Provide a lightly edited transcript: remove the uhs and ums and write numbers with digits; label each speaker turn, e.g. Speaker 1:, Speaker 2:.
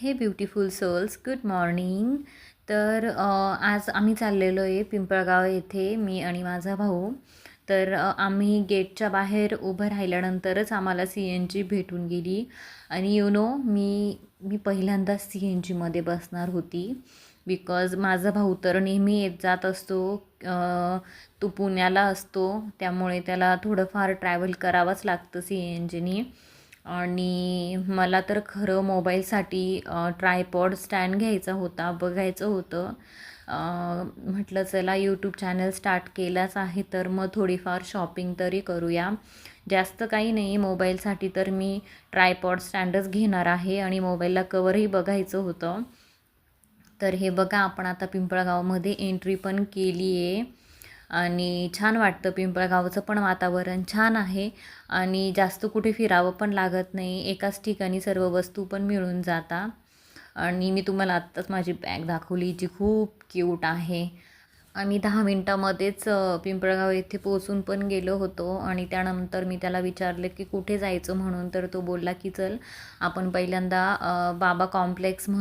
Speaker 1: हे beautiful souls, good morning. तर आज आम्ही चाललेलो आहे पिंपळगाव येथे, मी आणि माझा भाऊ. तर आम्ही गेटच्या बाहेर उभं राहिल्यानंतरच आम्हाला सी एन जी भेटून गेली. आणि मी मी पहिल्यांदाच सी एन जीमध्ये बसणार होती. बिकॉज माझा भाऊ तर नेहमी येत जात असतो. तो पुण्याला असतो, त्यामुळे त्याला थोडंफार ट्रॅव्हल करावंच लागतं सी एन जीनी. आणि मला तर खरं मोबाईलसाठी ट्रायपॉड स्टँड घ्यायचा होता, बघायचं होतं. म्हटलं चला यूट्यूब चॅनल स्टार्ट केलाच आहे तर मग थोडीफार शॉपिंग तरी करूया. जास्त काही नाही, मोबाईलसाठी तर मी ट्रायपॉड स्टँडच घेणार आहे आणि मोबाईलला कवरही बघायचं होतं. तर हे बघा, आपण आता पिंपळगावमध्ये एंट्री पण केली आहे आणि छान वाटतं. पिंपळगावचं पण वातावरण छान आहे आणि जास्त कुठे फिरावं पण लागत नाही, एकाच ठिकाणी सर्व वस्तू पण मिळून जातात. आणि मी तुम्हाला आत्ताच माझी बॅग दाखवली, जी खूप क्यूट आहे. आम्ही 10 मिनटामध्येच पिंपळगाव येथे पोचून पण गेलो होतो. आणि त्यानंतर मी त्याला विचारलं की कुठे जायचं म्हणून, तर तो बोलला की चल आपण पहिल्यांदा बाबा कॉम्प्लेक्स म्हणून